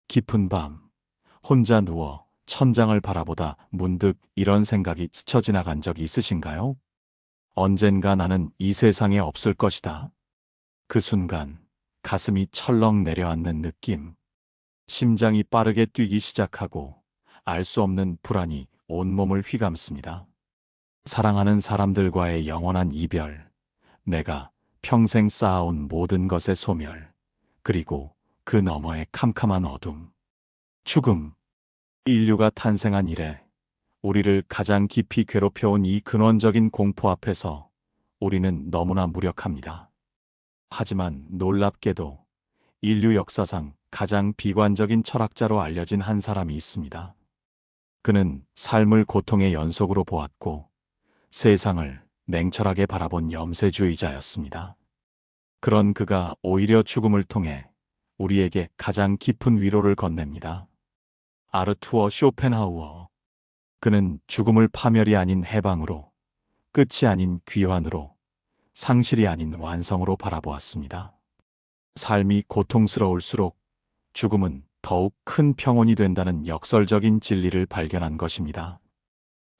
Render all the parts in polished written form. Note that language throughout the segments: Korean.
깊은 밤, 혼자 누워 천장을 바라보다 문득 이런 생각이 스쳐 지나간 적 있으신가요? 언젠가 나는 이 세상에 없을 것이다. 그 순간, 가슴이 철렁 내려앉는 느낌. 심장이 빠르게 뛰기 시작하고 알 수 없는 불안이 온몸을 휘감습니다. 사랑하는 사람들과의 영원한 이별, 내가 평생 쌓아온 모든 것의 소멸, 그리고 그 너머의 캄캄한 어둠. 죽음. 인류가 탄생한 이래 우리를 가장 깊이 괴롭혀온 이 근원적인 공포 앞에서 우리는 너무나 무력합니다. 하지만 놀랍게도 인류 역사상 가장 비관적인 철학자로 알려진 한 사람이 있습니다. 그는 삶을 고통의 연속으로 보았고 세상을 냉철하게 바라본 염세주의자였습니다. 그런 그가 오히려 죽음을 통해 우리에게 가장 깊은 위로를 건넵니다. 아르투어 쇼펜하우어. 그는 죽음을 파멸이 아닌 해방으로, 끝이 아닌 귀환으로, 상실이 아닌 완성으로 바라보았습니다. 삶이 고통스러울수록 죽음은 더욱 큰 평온이 된다는 역설적인 진리를 발견한 것입니다.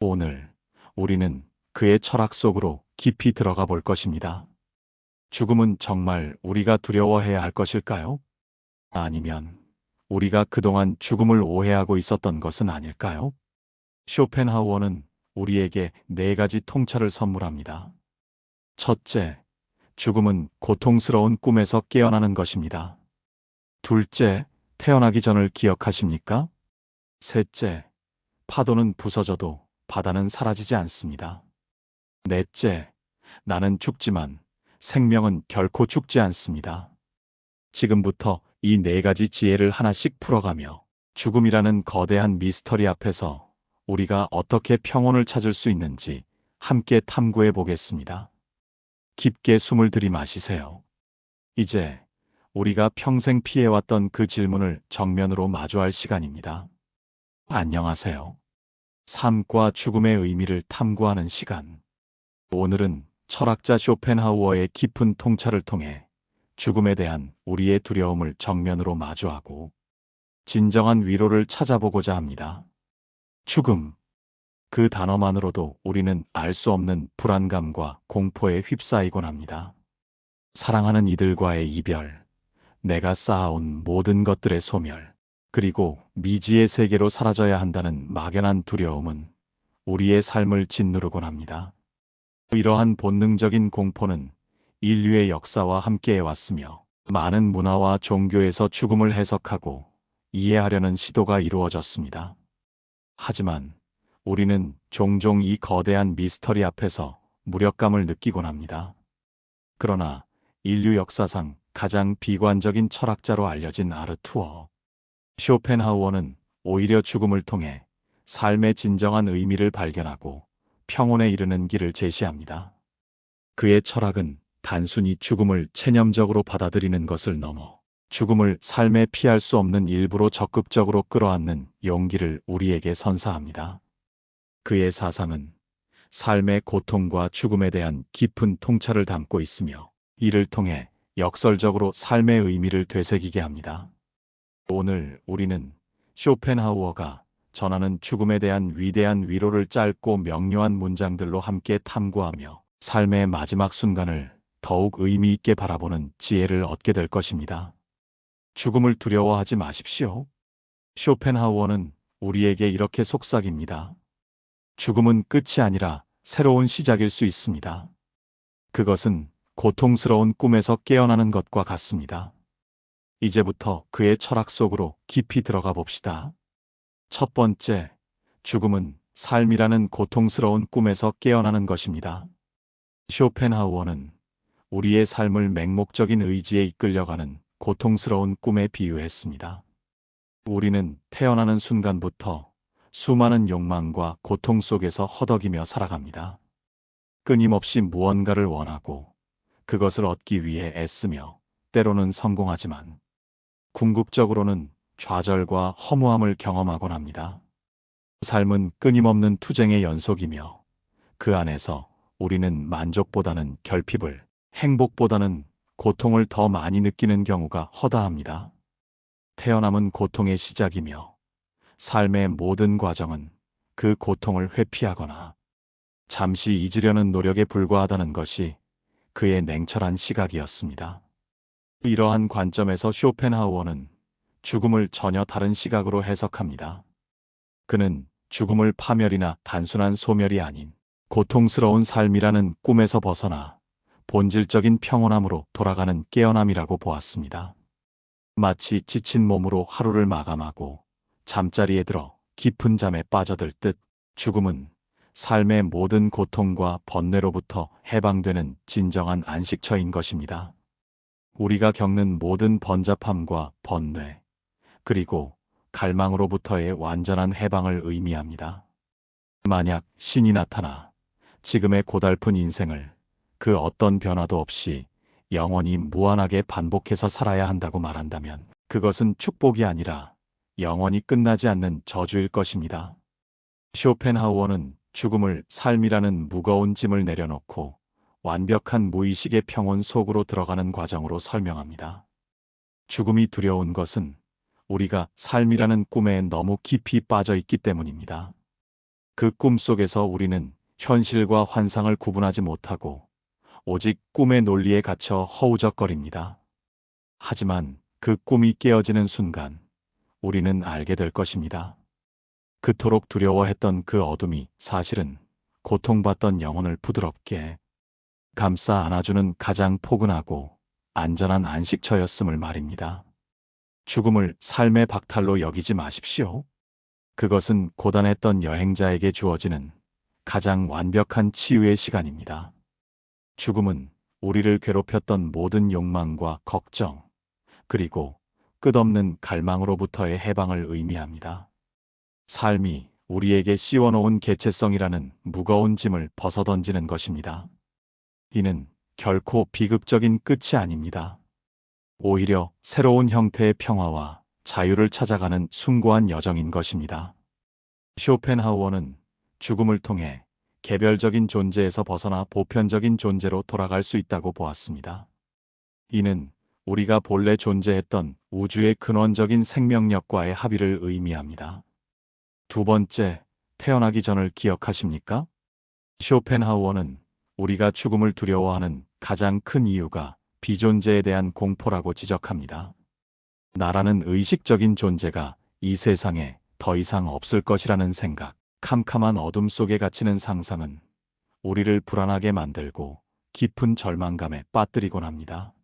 오늘 우리는 그의 철학 속으로 깊이 들어가 볼 것입니다. 죽음은 정말 우리가 두려워해야 할 것일까요? 아니면 우리가 그동안 죽음을 오해하고 있었던 것은 아닐까요? 쇼펜하우어는 우리에게 4가지 통찰을 선물합니다. 첫째, 죽음은 고통스러운 꿈에서 깨어나는 것입니다. 둘째, 태어나기 전을 기억하십니까? 셋째, 파도는 부서져도 바다는 사라지지 않습니다. 넷째, 나는 죽지만 생명은 결코 죽지 않습니다. 지금부터 이 4가지 지혜를 하나씩 풀어가며 죽음이라는 거대한 미스터리 앞에서 우리가 어떻게 평온을 찾을 수 있는지 함께 탐구해 보겠습니다. 깊게 숨을 들이마시세요. 이제 우리가 평생 피해왔던 그 질문을 정면으로 마주할 시간입니다. 안녕하세요. 삶과 죽음의 의미를 탐구하는 시간. 오늘은 철학자 쇼펜하우어의 깊은 통찰을 통해 죽음에 대한 우리의 두려움을 정면으로 마주하고 진정한 위로를 찾아보고자 합니다. 죽음. 그 단어만으로도 우리는 알 수 없는 불안감과 공포에 휩싸이곤 합니다. 사랑하는 이들과의 이별, 내가 쌓아온 모든 것들의 소멸, 그리고 미지의 세계로 사라져야 한다는 막연한 두려움은 우리의 삶을 짓누르곤 합니다. 이러한 본능적인 공포는 인류의 역사와 함께해 왔으며 많은 문화와 종교에서 죽음을 해석하고 이해하려는 시도가 이루어졌습니다. 하지만 우리는 종종 이 거대한 미스터리 앞에서 무력감을 느끼곤 합니다. 그러나 인류 역사상 가장 비관적인 철학자로 알려진 아르투어 쇼펜하우어는 오히려 죽음을 통해 삶의 진정한 의미를 발견하고 평온에 이르는 길을 제시합니다. 그의 철학은 단순히 죽음을 체념적으로 받아들이는 것을 넘어 죽음을 삶에 피할 수 없는 일부로 적극적으로 끌어안는 용기를 우리에게 선사합니다. 그의 사상은 삶의 고통과 죽음에 대한 깊은 통찰을 담고 있으며 이를 통해 역설적으로 삶의 의미를 되새기게 합니다. 오늘 우리는 쇼펜하우어가 전하는 죽음에 대한 위대한 위로를 짧고 명료한 문장들로 함께 탐구하며 삶의 마지막 순간을 더욱 의미 있게 바라보는 지혜를 얻게 될 것입니다. 죽음을 두려워하지 마십시오. 쇼펜하우어는 우리에게 이렇게 속삭입니다. 죽음은 끝이 아니라 새로운 시작일 수 있습니다. 그것은 고통스러운 꿈에서 깨어나는 것과 같습니다. 이제부터 그의 철학 속으로 깊이 들어가 봅시다. 첫 번째, 죽음은 삶이라는 고통스러운 꿈에서 깨어나는 것입니다. 쇼펜하우어는 우리의 삶을 맹목적인 의지에 이끌려가는 고통스러운 꿈에 비유했습니다. 우리는 태어나는 순간부터 수많은 욕망과 고통 속에서 허덕이며 살아갑니다. 끊임없이 무언가를 원하고 그것을 얻기 위해 애쓰며 때로는 성공하지만 궁극적으로는 좌절과 허무함을 경험하곤 합니다. 삶은 끊임없는 투쟁의 연속이며 그 안에서 우리는 만족보다는 결핍을, 행복보다는 고통을 더 많이 느끼는 경우가 허다합니다. 태어남은 고통의 시작이며 삶의 모든 과정은 그 고통을 회피하거나 잠시 잊으려는 노력에 불과하다는 것이 그의 냉철한 시각이었습니다. 이러한 관점에서 쇼펜하우어는 죽음을 전혀 다른 시각으로 해석합니다. 그는 죽음을 파멸이나 단순한 소멸이 아닌 고통스러운 삶이라는 꿈에서 벗어나 본질적인 평온함으로 돌아가는 깨어남이라고 보았습니다. 마치 지친 몸으로 하루를 마감하고 잠자리에 들어 깊은 잠에 빠져들 듯 죽음은 삶의 모든 고통과 번뇌로부터 해방되는 진정한 안식처인 것입니다. 우리가 겪는 모든 번잡함과 번뇌, 그리고 갈망으로부터의 완전한 해방을 의미합니다. 만약 신이 나타나 지금의 고달픈 인생을 그 어떤 변화도 없이 영원히 무한하게 반복해서 살아야 한다고 말한다면 그것은 축복이 아니라 영원히 끝나지 않는 저주일 것입니다. 쇼펜하우어는 죽음을 삶이라는 무거운 짐을 내려놓고 완벽한 무의식의 평온 속으로 들어가는 과정으로 설명합니다. 죽음이 두려운 것은 우리가 삶이라는 꿈에 너무 깊이 빠져 있기 때문입니다. 그 꿈 속에서 우리는 현실과 환상을 구분하지 못하고 오직 꿈의 논리에 갇혀 허우적거립니다. 하지만 그 꿈이 깨어지는 순간 우리는 알게 될 것입니다. 그토록 두려워했던 그 어둠이 사실은 고통받던 영혼을 부드럽게 감싸 안아주는 가장 포근하고 안전한 안식처였음을 말입니다. 죽음을 삶의 박탈로 여기지 마십시오. 그것은 고단했던 여행자에게 주어지는 가장 완벽한 치유의 시간입니다. 죽음은 우리를 괴롭혔던 모든 욕망과 걱정, 그리고 끝없는 갈망으로부터의 해방을 의미합니다. 삶이 우리에게 씌워놓은 개체성이라는 무거운 짐을 벗어던지는 것입니다. 이는 결코 비극적인 끝이 아닙니다. 오히려 새로운 형태의 평화와 자유를 찾아가는 숭고한 여정인 것입니다. 쇼펜하우어는 죽음을 통해 개별적인 존재에서 벗어나 보편적인 존재로 돌아갈 수 있다고 보았습니다. 이는 우리가 본래 존재했던 우주의 근원적인 생명력과의 합의를 의미합니다. 두 번째, 태어나기 전을 기억하십니까? 쇼펜하우어는 우리가 죽음을 두려워하는 가장 큰 이유가 비존재에 대한 공포라고 지적합니다. 나라는 의식적인 존재가 이 세상에 더 이상 없을 것이라는 생각, 캄캄한 어둠 속에 갇히는 상상은 우리를 불안하게 만들고 깊은 절망감에 빠뜨리곤 합니다.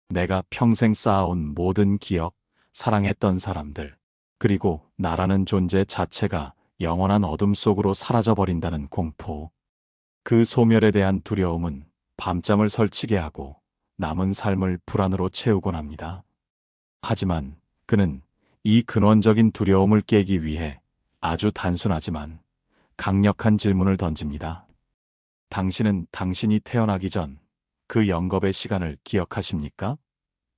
내가 평생 쌓아온 모든 기억, 사랑했던 사람들, 그리고 나라는 존재 자체가 영원한 어둠 속으로 사라져버린다는 공포. 그 소멸에 대한 두려움은 밤잠을 설치게 하고 남은 삶을 불안으로 채우곤 합니다. 하지만 그는 이 근원적인 두려움을 깨기 위해 아주 단순하지만 강력한 질문을 던집니다. 당신은 당신이 태어나기 전 그 영겁의 시간을 기억하십니까?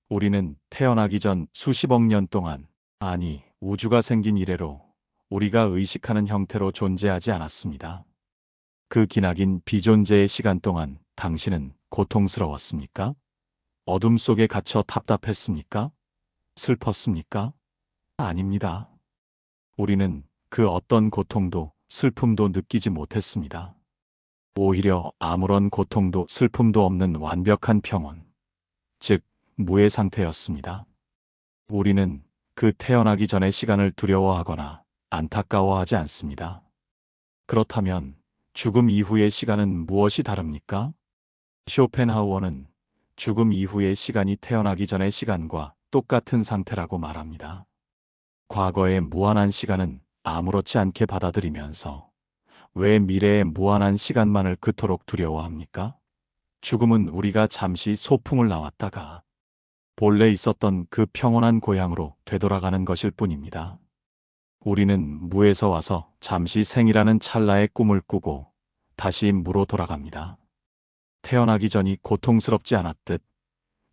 우리는 태어나기 전 수십억 년 동안, 아니 우주가 생긴 이래로 우리가 의식하는 형태로 존재하지 않았습니다. 그 기나긴 비존재의 시간 동안 당신은 고통스러웠습니까? 어둠 속에 갇혀 답답했습니까? 슬펐습니까? 아닙니다. 우리는 그 어떤 고통도 슬픔도 느끼지 못했습니다. 오히려 아무런 고통도 슬픔도 없는 완벽한 평온, 즉 무의 상태였습니다. 우리는 그 태어나기 전의 시간을 두려워하거나 안타까워하지 않습니다. 그렇다면 죽음 이후의 시간은 무엇이 다릅니까? 쇼펜하우어는 죽음 이후의 시간이 태어나기 전의 시간과 똑같은 상태라고 말합니다. 과거의 무한한 시간은 아무렇지 않게 받아들이면서 왜 미래의 무한한 시간만을 그토록 두려워합니까? 죽음은 우리가 잠시 소풍을 나왔다가 본래 있었던 그 평온한 고향으로 되돌아가는 것일 뿐입니다. 우리는 무에서 와서 잠시 생이라는 찰나의 꿈을 꾸고 다시 무로 돌아갑니다. 태어나기 전이 고통스럽지 않았듯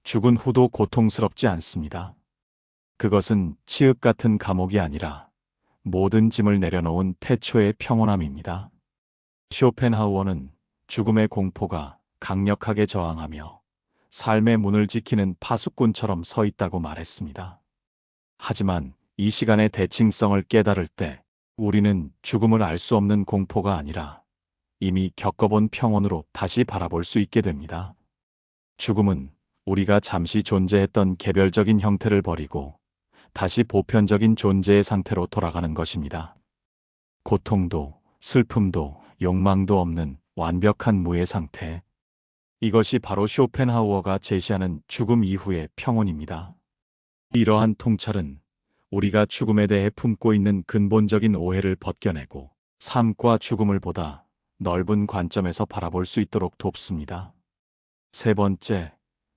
죽은 후도 고통스럽지 않습니다. 그것은 치읓 같은 감옥이 아니라 모든 짐을 내려놓은 태초의 평온함입니다. 쇼펜하우어는 죽음의 공포가 강력하게 저항하며 삶의 문을 지키는 파수꾼처럼 서 있다고 말했습니다. 하지만 이 시간의 대칭성을 깨달을 때 우리는 죽음을 알 수 없는 공포가 아니라 이미 겪어본 평온으로 다시 바라볼 수 있게 됩니다. 죽음은 우리가 잠시 존재했던 개별적인 형태를 버리고 다시 보편적인 존재의 상태로 돌아가는 것입니다. 고통도 슬픔도 욕망도 없는 완벽한 무의 상태. 이것이 바로 쇼펜하우어가 제시하는 죽음 이후의 평온입니다. 이러한 통찰은 우리가 죽음에 대해 품고 있는 근본적인 오해를 벗겨내고 삶과 죽음을 보다 넓은 관점에서 바라볼 수 있도록 돕습니다. 세 번째,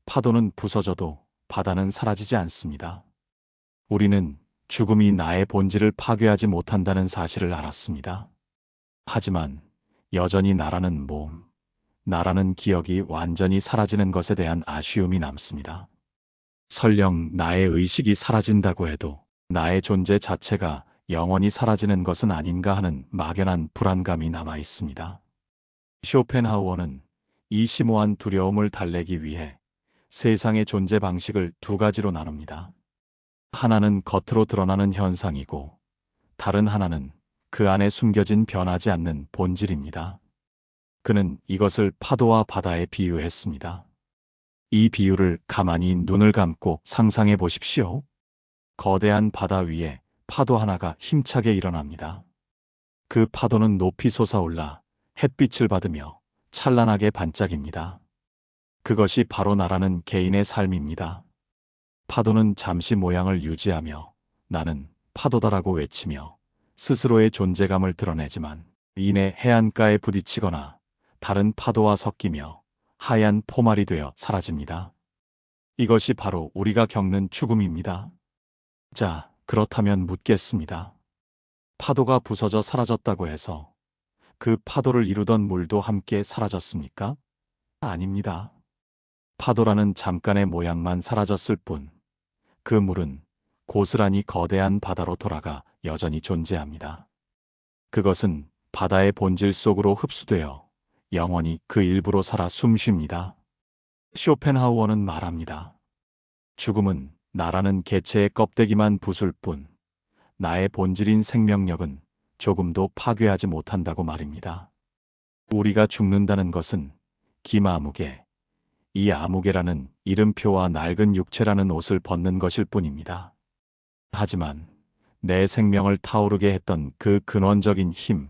파도는 부서져도 바다는 사라지지 않습니다. 우리는 죽음이 나의 본질을 파괴하지 못한다는 사실을 알았습니다. 하지만 여전히 나라는 몸, 나라는 기억이 완전히 사라지는 것에 대한 아쉬움이 남습니다. 설령 나의 의식이 사라진다고 해도 나의 존재 자체가 영원히 사라지는 것은 아닌가 하는 막연한 불안감이 남아 있습니다. 쇼펜하우어는 이 심오한 두려움을 달래기 위해 세상의 존재 방식을 두 가지로 나눕니다. 하나는 겉으로 드러나는 현상이고 다른 하나는 그 안에 숨겨진 변하지 않는 본질입니다. 그는 이것을 파도와 바다에 비유했습니다. 이 비유를 가만히 눈을 감고 상상해 보십시오. 거대한 바다 위에 파도 하나가 힘차게 일어납니다. 그 파도는 높이 솟아올라 햇빛을 받으며 찬란하게 반짝입니다. 그것이 바로 나라는 개인의 삶입니다. 파도는 잠시 모양을 유지하며 나는 파도다라고 외치며 스스로의 존재감을 드러내지만 이내 해안가에 부딪히거나 다른 파도와 섞이며 하얀 포말이 되어 사라집니다. 이것이 바로 우리가 겪는 죽음입니다. 자, 그렇다면 묻겠습니다. 파도가 부서져 사라졌다고 해서 그 파도를 이루던 물도 함께 사라졌습니까? 아닙니다. 파도라는 잠깐의 모양만 사라졌을 뿐, 그 물은 고스란히 거대한 바다로 돌아가 여전히 존재합니다. 그것은 바다의 본질 속으로 흡수되어 영원히 그 일부로 살아 숨쉽니다. 쇼펜하우어는 말합니다. 죽음은 나라는 개체의 껍데기만 부술 뿐, 나의 본질인 생명력은 조금도 파괴하지 못한다고 말입니다. 우리가 죽는다는 것은 김아무개, 이 아무개라는 이름표와 낡은 육체라는 옷을 벗는 것일 뿐입니다. 하지만 내 생명을 타오르게 했던 그 근원적인 힘,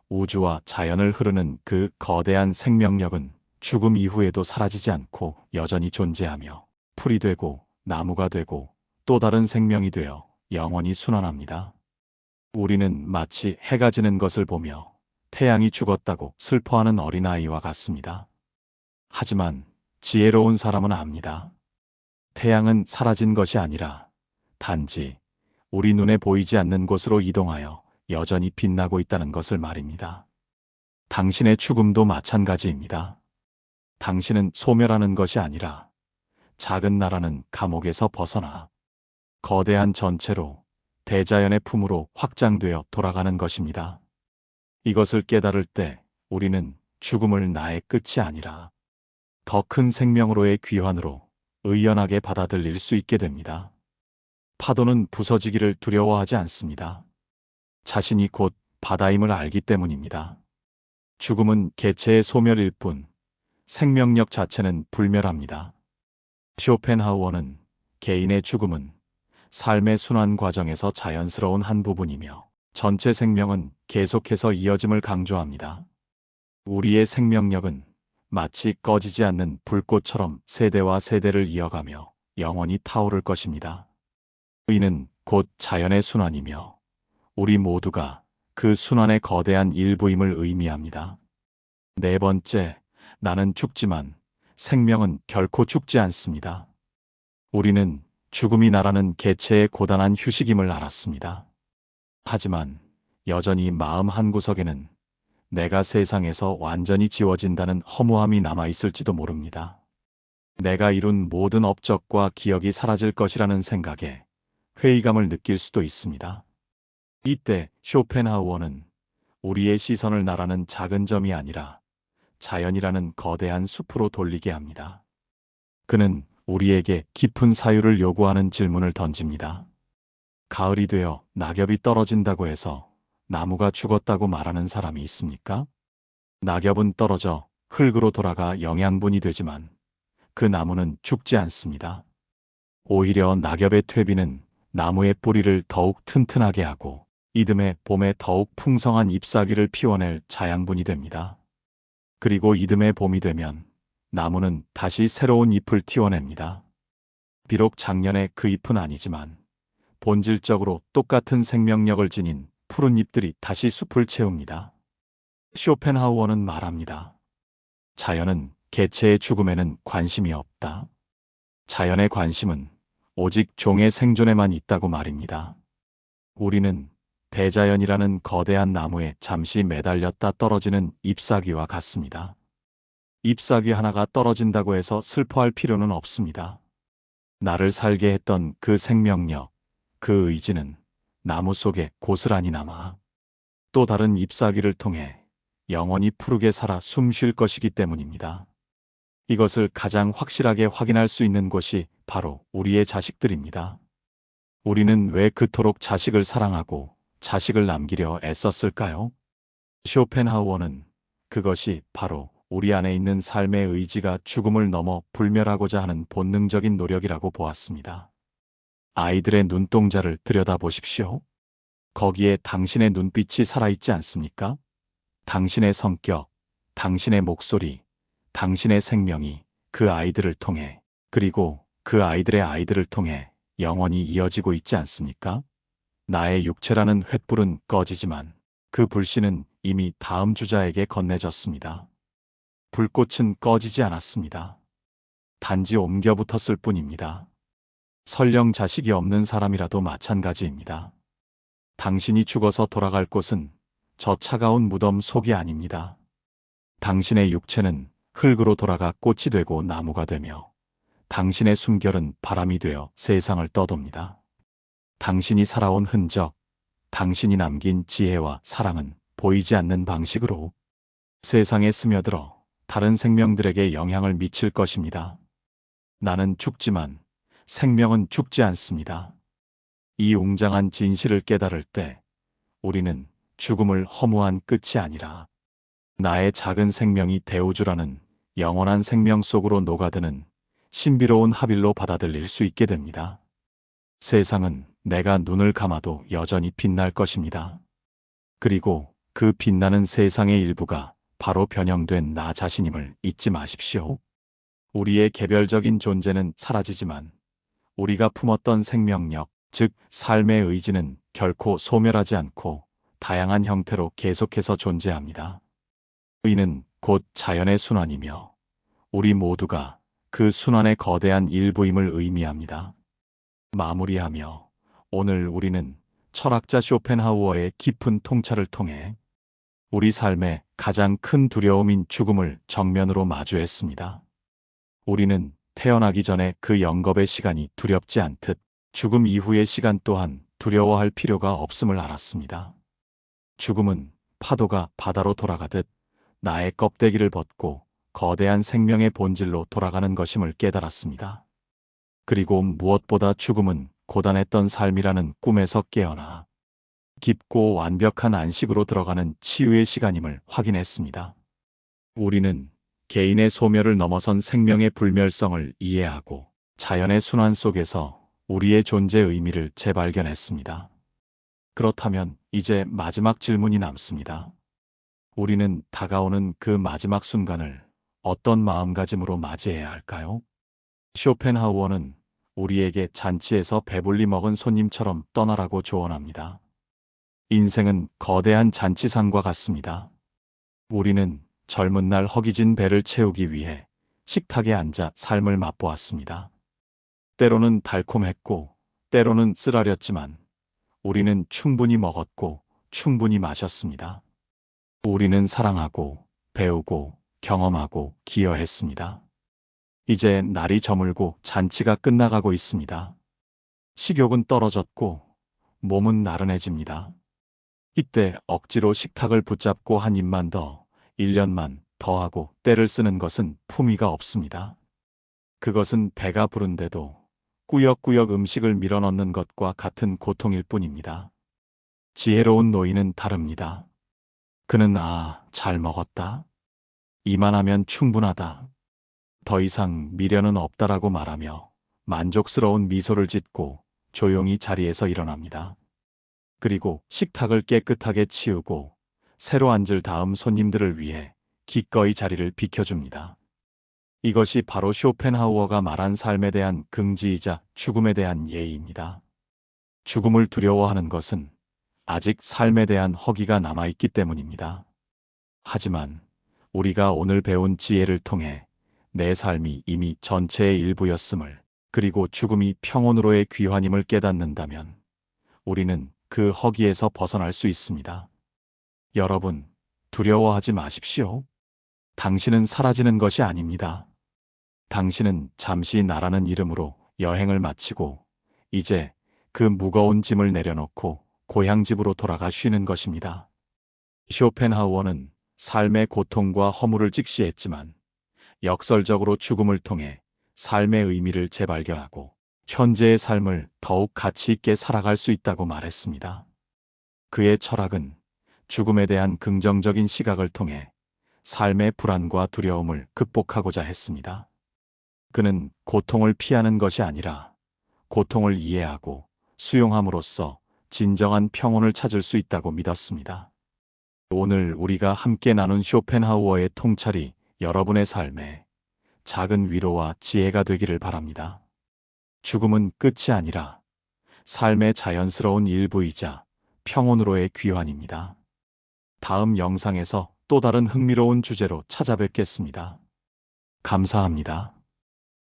우주와 자연을 흐르는 그 거대한 생명력은 죽음 이후에도 사라지지 않고 여전히 존재하며 풀이 되고 나무가 되고 또 다른 생명이 되어 영원히 순환합니다. 우리는 마치 해가 지는 것을 보며 태양이 죽었다고 슬퍼하는 어린아이와 같습니다. 하지만 지혜로운 사람은 압니다. 태양은 사라진 것이 아니라 단지 우리 눈에 보이지 않는 곳으로 이동하여 여전히 빛나고 있다는 것을 말입니다. 당신의 죽음도 마찬가지입니다. 당신은 소멸하는 것이 아니라 작은 나라는 감옥에서 벗어나 거대한 전체로 대자연의 품으로 확장되어 돌아가는 것입니다. 이것을 깨달을 때 우리는 죽음을 나의 끝이 아니라 더 큰 생명으로의 귀환으로 의연하게 받아들일 수 있게 됩니다. 파도는 부서지기를 두려워하지 않습니다. 자신이 곧 바다임을 알기 때문입니다. 죽음은 개체의 소멸일 뿐 생명력 자체는 불멸합니다. 쇼펜하우어는 개인의 죽음은 삶의 순환 과정에서 자연스러운 한 부분이며 전체 생명은 계속해서 이어짐을 강조합니다. 우리의 생명력은 마치 꺼지지 않는 불꽃처럼 세대와 세대를 이어가며 영원히 타오를 것입니다. 이는 곧 자연의 순환이며 우리 모두가 그 순환의 거대한 일부임을 의미합니다. 네 번째, 나는 죽지만 생명은 결코 죽지 않습니다. 우리는 죽음이 나라는 개체의 고단한 휴식임을 알았습니다. 하지만 여전히 마음 한구석에는 내가 세상에서 완전히 지워진다는 허무함이 남아있을지도 모릅니다. 내가 이룬 모든 업적과 기억이 사라질 것이라는 생각에 회의감을 느낄 수도 있습니다. 이때 쇼펜하우어는 우리의 시선을 나라는 작은 점이 아니라 자연이라는 거대한 숲으로 돌리게 합니다. 그는 우리에게 깊은 사유를 요구하는 질문을 던집니다. 가을이 되어 낙엽이 떨어진다고 해서 나무가 죽었다고 말하는 사람이 있습니까? 낙엽은 떨어져 흙으로 돌아가 영양분이 되지만 그 나무는 죽지 않습니다. 오히려 낙엽의 퇴비는 나무의 뿌리를 더욱 튼튼하게 하고 이듬해 봄에 더욱 풍성한 잎사귀를 피워낼 자양분이 됩니다. 그리고 이듬해 봄이 되면 나무는 다시 새로운 잎을 틔워냅니다. 비록 작년의 그 잎은 아니지만 본질적으로 똑같은 생명력을 지닌 푸른 잎들이 다시 숲을 채웁니다. 쇼펜하우어는 말합니다. 자연은 개체의 죽음에는 관심이 없다. 자연의 관심은 오직 종의 생존에만 있다고 말입니다. 우리는 대자연이라는 거대한 나무에 잠시 매달렸다 떨어지는 잎사귀와 같습니다. 잎사귀 하나가 떨어진다고 해서 슬퍼할 필요는 없습니다. 나를 살게 했던 그 생명력, 그 의지는 나무 속에 고스란히 남아 또 다른 잎사귀를 통해 영원히 푸르게 살아 숨 쉴 것이기 때문입니다. 이것을 가장 확실하게 확인할 수 있는 곳이 바로 우리의 자식들입니다. 우리는 왜 그토록 자식을 사랑하고 자식을 남기려 애썼을까요? 쇼펜하우어는 그것이 바로 우리 안에 있는 삶의 의지가 죽음을 넘어 불멸하고자 하는 본능적인 노력이라고 보았습니다. 아이들의 눈동자를 들여다보십시오. 거기에 당신의 눈빛이 살아있지 않습니까? 당신의 성격, 당신의 목소리, 당신의 생명이 그 아이들을 통해 그리고 그 아이들의 아이들을 통해 영원히 이어지고 있지 않습니까? 나의 육체라는 횃불은 꺼지지만 그 불씨는 이미 다음 주자에게 건네졌습니다. 불꽃은 꺼지지 않았습니다. 단지 옮겨 붙었을 뿐입니다. 설령 자식이 없는 사람이라도 마찬가지입니다. 당신이 죽어서 돌아갈 곳은 저 차가운 무덤 속이 아닙니다. 당신의 육체는 흙으로 돌아가 꽃이 되고 나무가 되며 당신의 숨결은 바람이 되어 세상을 떠돕니다. 당신이 살아온 흔적, 당신이 남긴 지혜와 사랑은 보이지 않는 방식으로 세상에 스며들어 다른 생명들에게 영향을 미칠 것입니다. 나는 죽지만 생명은 죽지 않습니다. 이 웅장한 진실을 깨달을 때 우리는 죽음을 허무한 끝이 아니라 나의 작은 생명이 대우주라는 영원한 생명 속으로 녹아드는 신비로운 합일로 받아들일 수 있게 됩니다. 세상은 내가 눈을 감아도 여전히 빛날 것입니다. 그리고 그 빛나는 세상의 일부가 바로 변형된 나 자신임을 잊지 마십시오. 우리의 개별적인 존재는 사라지지만 우리가 품었던 생명력, 즉 삶의 의지는 결코 소멸하지 않고 다양한 형태로 계속해서 존재합니다. 의는 곧 자연의 순환이며 우리 모두가 그 순환의 거대한 일부임을 의미합니다. 마무리하며 오늘 우리는 철학자 쇼펜하우어의 깊은 통찰을 통해 우리 삶의 가장 큰 두려움인 죽음을 정면으로 마주했습니다. 우리는 태어나기 전에 그 영겁의 시간이 두렵지 않듯 죽음 이후의 시간 또한 두려워할 필요가 없음을 알았습니다. 죽음은 파도가 바다로 돌아가듯 나의 껍데기를 벗고 거대한 생명의 본질로 돌아가는 것임을 깨달았습니다. 그리고 무엇보다 죽음은 고단했던 삶이라는 꿈에서 깨어나 깊고 완벽한 안식으로 들어가는 치유의 시간임을 확인했습니다. 우리는 개인의 소멸을 넘어선 생명의 불멸성을 이해하고 자연의 순환 속에서 우리의 존재 의미를 재발견했습니다. 그렇다면 이제 마지막 질문이 남습니다. 우리는 다가오는 그 마지막 순간을 어떤 마음가짐으로 맞이해야 할까요? 쇼펜하우어는 우리에게 잔치에서 배불리 먹은 손님처럼 떠나라고 조언합니다. 인생은 거대한 잔치상과 같습니다. 우리는 젊은 날 허기진 배를 채우기 위해 식탁에 앉아 삶을 맛보았습니다. 때로는 달콤했고 때로는 쓰라렸지만 우리는 충분히 먹었고 충분히 마셨습니다. 우리는 사랑하고 배우고 경험하고 기여했습니다. 이제 날이 저물고 잔치가 끝나가고 있습니다. 식욕은 떨어졌고 몸은 나른해집니다. 이때 억지로 식탁을 붙잡고 한 입만 더, 1년만 더 하고 때를 쓰는 것은 품위가 없습니다. 그것은 배가 부른데도 꾸역꾸역 음식을 밀어넣는 것과 같은 고통일 뿐입니다. 지혜로운 노인은 다릅니다. 그는 잘 먹었다. 이만하면 충분하다. 더 이상 미련은 없다라고 말하며 만족스러운 미소를 짓고 조용히 자리에서 일어납니다. 그리고 식탁을 깨끗하게 치우고 새로 앉을 다음 손님들을 위해 기꺼이 자리를 비켜줍니다. 이것이 바로 쇼펜하우어가 말한 삶에 대한 긍지이자 죽음에 대한 예의입니다. 죽음을 두려워하는 것은 아직 삶에 대한 허기가 남아있기 때문입니다. 하지만 우리가 오늘 배운 지혜를 통해 내 삶이 이미 전체의 일부였음을, 그리고 죽음이 평온으로의 귀환임을 깨닫는다면 우리는 그 허기에서 벗어날 수 있습니다. 여러분, 두려워하지 마십시오. 당신은 사라지는 것이 아닙니다. 당신은 잠시 나라는 이름으로 여행을 마치고 이제 그 무거운 짐을 내려놓고 고향집으로 돌아가 쉬는 것입니다. 쇼펜하우어는 삶의 고통과 허물을 직시했지만 역설적으로 죽음을 통해 삶의 의미를 재발견하고 현재의 삶을 더욱 가치 있게 살아갈 수 있다고 말했습니다. 그의 철학은 죽음에 대한 긍정적인 시각을 통해 삶의 불안과 두려움을 극복하고자 했습니다. 그는 고통을 피하는 것이 아니라 고통을 이해하고 수용함으로써 진정한 평온을 찾을 수 있다고 믿었습니다. 오늘 우리가 함께 나눈 쇼펜하우어의 통찰이 여러분의 삶에 작은 위로와 지혜가 되기를 바랍니다. 죽음은 끝이 아니라 삶의 자연스러운 일부이자 평온으로의 귀환입니다. 다음 영상에서 또 다른 흥미로운 주제로 찾아뵙겠습니다. 감사합니다.